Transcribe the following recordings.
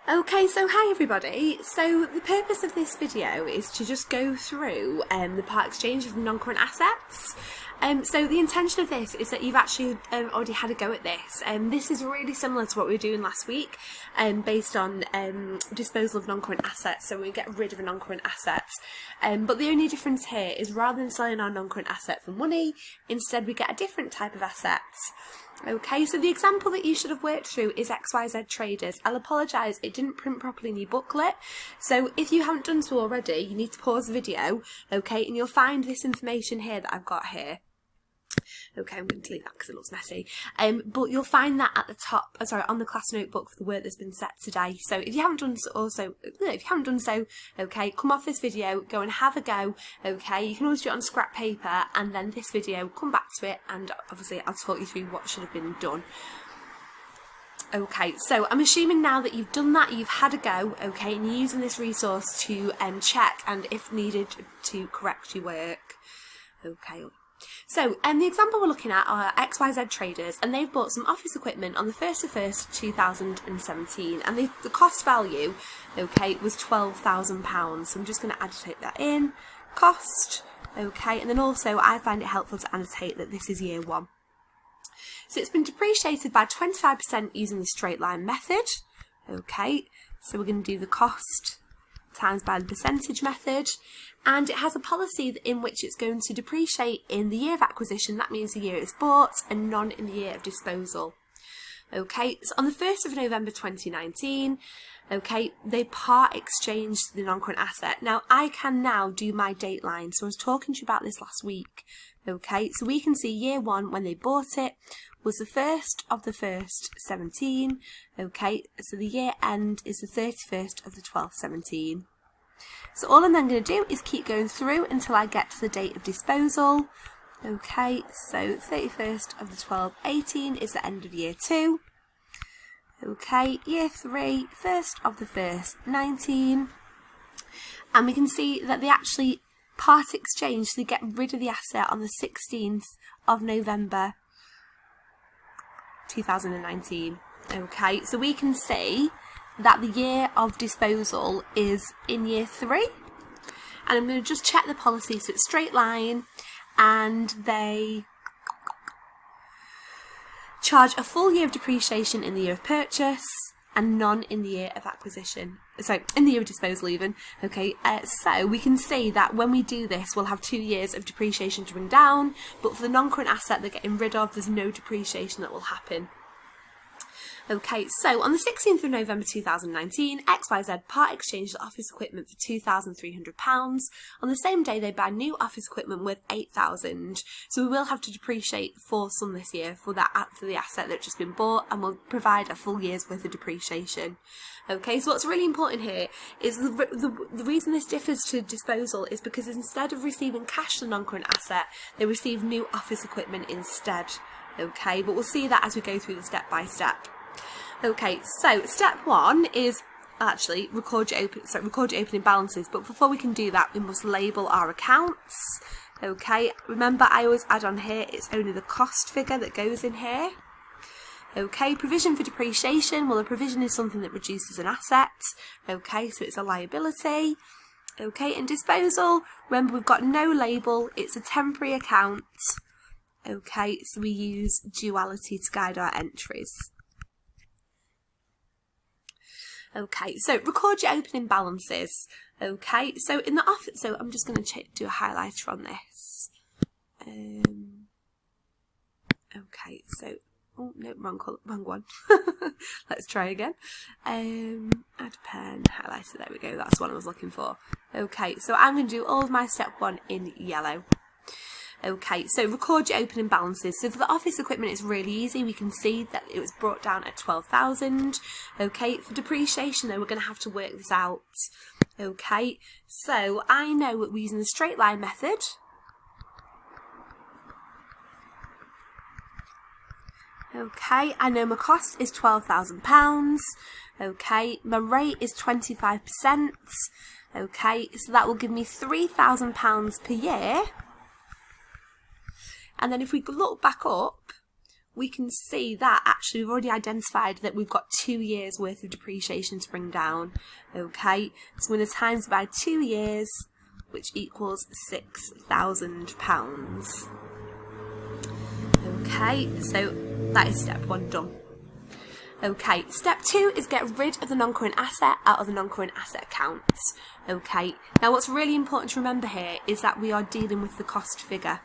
Okay, so hi everybody. So the purpose of this video is to just go through the part exchange of non-current assets. So the intention of this is that you've actually already had a go at this. This is really similar to what we were doing last week, based on disposal of non-current assets. So we get rid of a non-current asset. But the only difference here is rather than selling our non-current asset for money, instead we get a different type of asset. Okay, so the example that you should have worked through is XYZ Traders. I'll apologise, it didn't print properly in your booklet. So if you haven't done so already, you need to pause the video, okay, and you'll find this information here that I've got here. Okay, I'm going to delete that because it looks messy. But you'll find that at the top, on the class notebook for the work that's been set today. So if you haven't done so, okay, come off this video, go and have a go. Okay, you can always do it on scrap paper, and then this video, come back to it, and obviously I'll talk you through what should have been done. Okay, so I'm assuming now that you've done that, you've had a go, okay, and you're using this resource to check and, if needed, to correct your work. Okay. So, the example we're looking at are XYZ Traders, and they've bought some office equipment on the 1st of 1st 2017, and the cost value, okay, was £12,000. So I'm just going to annotate that in, cost, okay, and then also I find it helpful to annotate that this is year one. So it's been depreciated by 25% using the straight line method, okay, so we're going to do the cost times by the percentage method, and it has a policy in which it's going to depreciate in the year of acquisition, that means the year it's bought, and none in the year of disposal. Okay, so on the 1st of November 2019, okay, they part exchanged the non-current asset. Now, I can now do my date line, so I was talking to you about this last week. Okay, so we can see year one, when they bought it, was the 1st of the 1st 17. Okay, so the year end is the 31st of the 12th 17. So all I'm then going to do is keep going through until I get to the date of disposal. Okay, so 31st of the 12th 18 is the end of year 2. Okay, year 3, 1st of the 1st 19. And we can see that they actually part exchange, so they get rid of the asset on the 16th of November 2019. Okay, so we can see that the year of disposal is in year 3, and I'm going to just check the policy. So it's straight line, and they charge a full year of depreciation in the year of purchase and none in the year of acquisition, so in the year of disposal even. Okay, so we can see that when we do this, we'll have 2 years of depreciation to bring down, but for the non-current asset they're getting rid of, there's no depreciation that will happen. Okay, so on the 16th of November 2019, XYZ part exchanged the office equipment for £2,300. On the same day, they buy new office equipment worth £8,000. So we will have to depreciate for some this year for the asset that's just been bought, and we'll provide a full year's worth of depreciation. Okay, so what's really important here is the reason this differs to disposal is because instead of receiving cash for the non-current asset, they receive new office equipment instead. Okay, but we'll see that as we go through the step by step. Okay, so step 1 is actually record your opening balances, but before we can do that, we must label our accounts. Okay, remember I always add on here, it's only the cost figure that goes in here. Okay, provision for depreciation, well, a provision is something that reduces an asset. Okay, so it's a liability. Okay, and disposal, remember we've got no label, it's a temporary account. Okay, so we use duality to guide our entries. Okay, so record your opening balances. Okay, so in the office, so I'm just going to do a highlighter on this. Okay, so, oh no, wrong one. Let's try again. Add pen, highlighter, there we go, that's what I was looking for. Okay, so I'm going to do all of my step 1 in yellow. Okay, so record your opening balances. So for the office equipment, it's really easy. We can see that it was brought down at 12,000. Okay, for depreciation, though, we're going to have to work this out. Okay, so I know that we're using the straight line method. Okay, I know my cost is £12,000. Okay, my rate is 25%. Okay, so that will give me £3,000 per year. And then if we look back up, we can see that actually we've already identified that we've got 2 years worth of depreciation to bring down. Okay, so we're going to times by 2 years, which equals £6,000. Okay, so that is step 1 done. Okay, step 2 is get rid of the non-current asset out of the non-current asset account. Okay, now what's really important to remember here is that we are dealing with the cost figure.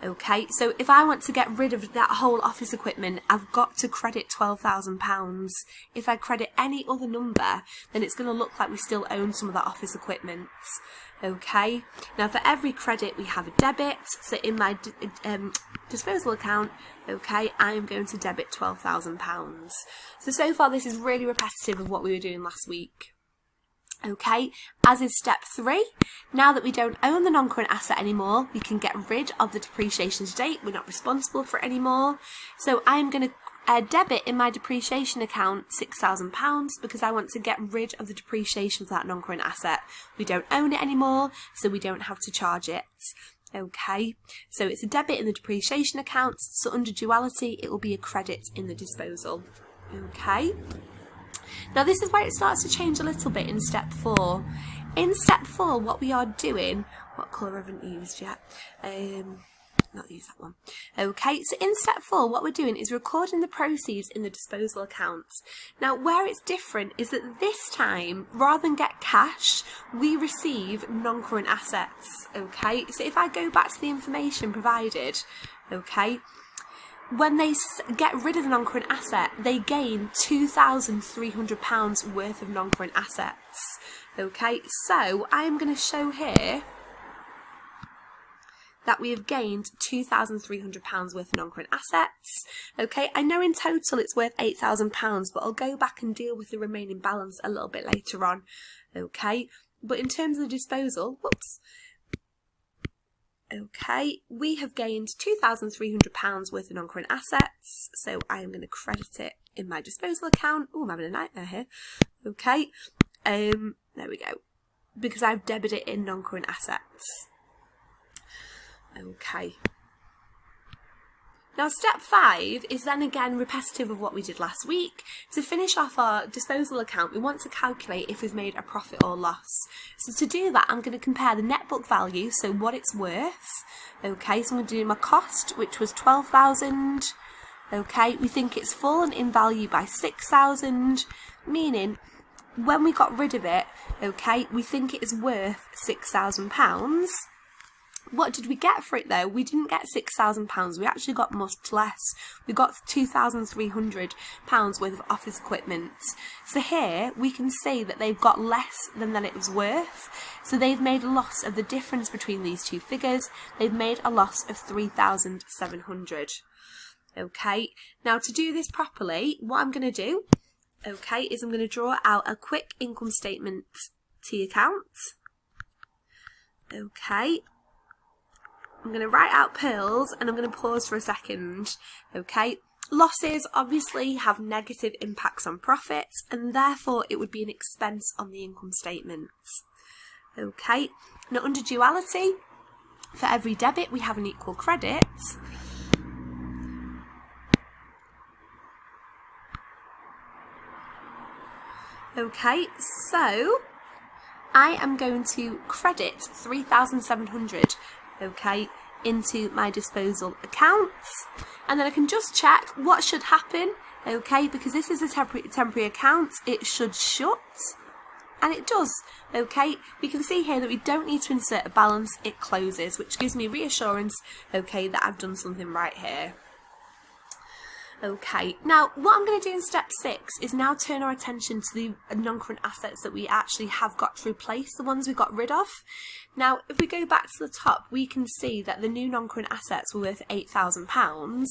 Okay, so if I want to get rid of that whole office equipment, I've got to credit £12,000. If I credit any other number, then it's going to look like we still own some of that office equipment. Okay, now for every credit we have a debit, so in my disposal account, okay, I am going to debit £12,000. So far this is really repetitive of what we were doing last week. Okay, as is step 3, now that we don't own the non-current asset anymore, we can get rid of the depreciation to date. We're not responsible for it anymore. So I'm going to debit in my depreciation account £6,000 because I want to get rid of the depreciation for that non-current asset. We don't own it anymore, so we don't have to charge it. Okay, so it's a debit in the depreciation account, so under duality it will be a credit in the disposal. Okay. Now this is where it starts to change a little bit in step 4. In step 4, what we are doing, what colour I haven't used yet, not use that one. Okay, so in step 4, what we're doing is recording the proceeds in the disposal accounts. Now where it's different is that this time, rather than get cash, we receive non-current assets. Okay, so if I go back to the information provided, okay, when they get rid of the non-current asset, they gain £2,300 worth of non-current assets. Okay, so I'm going to show here that we have gained £2,300 worth of non-current assets. Okay, I know in total it's worth £8,000, but I'll go back and deal with the remaining balance a little bit later on. Okay, but in terms of the disposal, whoops. Okay, we have gained £2,300 worth of non-current assets, so I am going to credit it in my disposal account. Oh, I'm having a nightmare here. Okay, there we go, because I've debited it in non-current assets. Okay. Now step 5 is then again repetitive of what we did last week. To finish off our disposal account, we want to calculate if we've made a profit or loss. So to do that, I'm going to compare the net book value, so what it's worth. Okay, so I'm going to do my cost, which was 12,000. Okay, we think it's fallen in value by 6,000, meaning when we got rid of it, okay, we think it is worth £6,000. What did we get for it though? We didn't get £6,000, we actually got much less. We got £2,300 worth of office equipment. So here we can see that they've got less than it was worth. So they've made a loss of the difference between these two figures. They've made a loss of £3,700. Okay, now to do this properly, what I'm going to do, okay, is I'm going to draw out a quick income statement T account. Okay. I'm going to write out pearls and I'm going to pause for a second. Okay, losses obviously have negative impacts on profits and therefore it would be an expense on the income statement. Okay, now under duality, for every debit we have an equal credit. Okay, so I am going to credit 3,700. Okay, into my disposal accounts, and then I can just check what should happen. Okay, because this is a temporary account, it should shut, and it does. Okay, we can see here that we don't need to insert a balance, it closes, which gives me reassurance, okay, that I've done something right here. Okay, now what I'm going to do in step 6 is now turn our attention to the non-current assets that we actually have got to replace the ones we got rid of. Now, if we go back to the top, we can see that the new non-current assets were worth £8,000.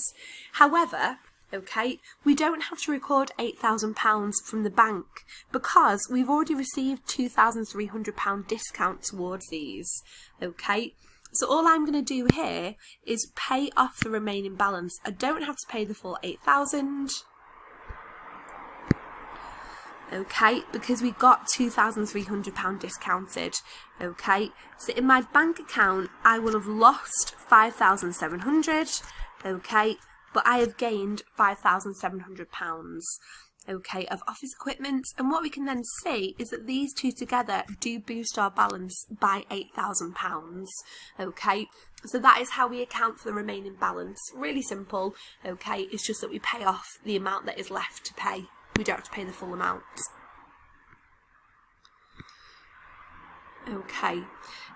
However, okay, we don't have to record £8,000 from the bank because we've already received £2,300 discount towards these. Okay. So all I'm going to do here is pay off the remaining balance. I don't have to pay the full 8,000. Okay, because we got £2,300 discounted. Okay, so in my bank account, I will have lost 5,700. Okay, but I have gained £5,700. Okay, of office equipment, and what we can then see is that these two together do boost our balance by £8,000. Okay, so that is how we account for the remaining balance. Really simple. Okay, it's just that we pay off the amount that is left to pay. We don't have to pay the full amount. Okay,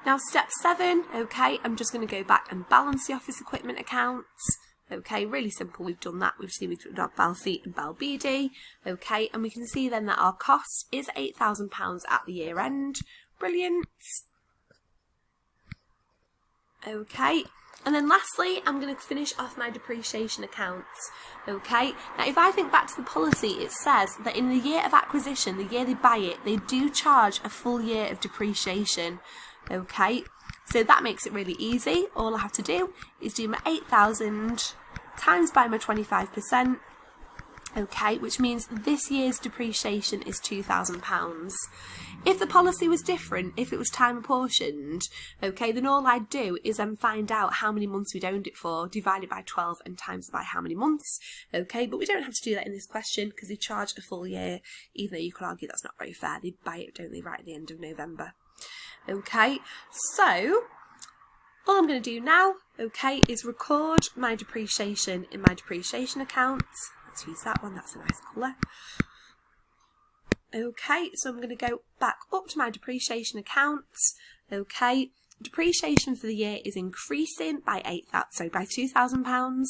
now step 7. Okay, I'm just going to go back and balance the office equipment accounts. Okay, really simple, we've done that. We've done Bal C and Bal BD. Okay, and we can see then that our cost is £8,000 at the year end. Brilliant. Okay, and then lastly, I'm going to finish off my depreciation accounts. Okay, now if I think back to the policy, it says that in the year of acquisition, the year they buy it, they do charge a full year of depreciation. Okay, so that makes it really easy. All I have to do is do my 8,000 times by my 25%, okay, which means this year's depreciation is £2,000. If the policy was different, if it was time apportioned, okay, then all I'd do is then find out how many months we'd owned it for, divide it by 12 and times it by how many months, okay, but we don't have to do that in this question because they charge a full year, even though you could argue that's not very fair. They buy it, don't they, right at the end of November. Okay, so all I'm going to do now, okay, is record my depreciation in my depreciation account. Let's use that one, that's a nice colour. Okay, so I'm going to go back up to my depreciation account. Okay, depreciation for the year is increasing by by £2,000.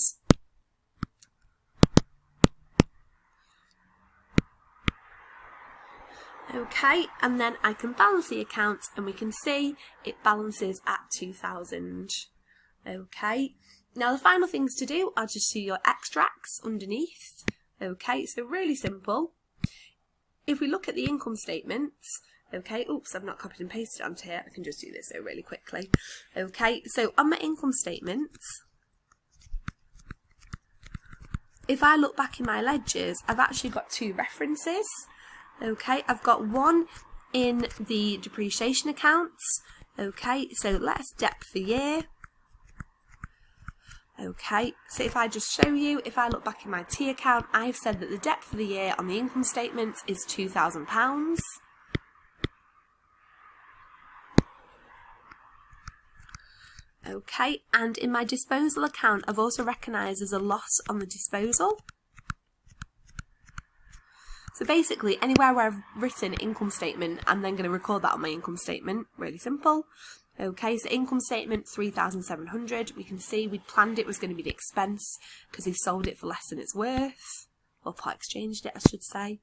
Okay, and then I can balance the account and we can see it balances at 2,000. Okay, now the final things to do are just do your extracts underneath. Okay, so really simple. If we look at the income statements, okay, oops, I've not copied and pasted onto here. I can just do this really quickly. Okay, so on my income statements, if I look back in my ledgers, I've actually got 2 references. Okay, I've got one in the depreciation accounts. Okay, so let's depth the year. Okay, so if I just show you, if I look back in my T account, I've said that the depth for the year on the income statements is £2,000. Okay, and in my disposal account, I've also recognised as a loss on the disposal. So basically, anywhere where I've written income statement, I'm then going to record that on my income statement. Really simple. Okay, so income statement, 3,700. We can see we'd planned it was going to be the expense because they've sold it for less than it's worth. Or part exchanged it, I should say.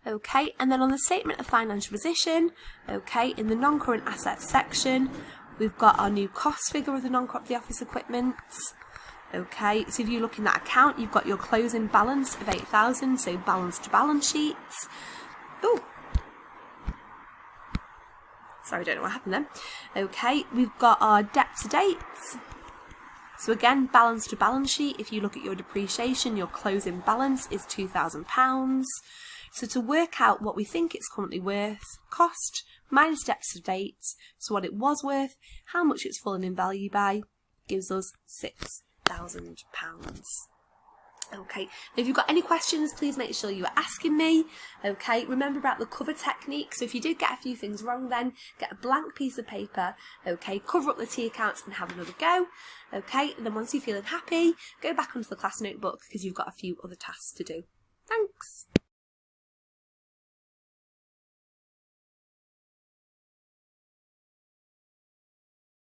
Okay, and then on the statement of financial position, okay, in the non-current assets section, we've got our new cost figure of the office equipment. Okay, so if you look in that account, you've got your closing balance of 8,000, so balance to balance sheets. Oh, sorry, I don't know what happened then. Okay, we've got our debt to dates. So again, balance to balance sheet, if you look at your depreciation, your closing balance is £2,000. So to work out what we think it's currently worth, cost minus debt to dates, so what it was worth, how much it's fallen in value by, gives us £6,000. Okay, if you've got any questions, please make sure you are asking me. Okay, remember about the cover technique. So if you did get a few things wrong, then get a blank piece of paper. Okay, cover up the T accounts and have another go. Okay, and then once you're feeling happy, go back onto the class notebook because you've got a few other tasks to do. Thanks.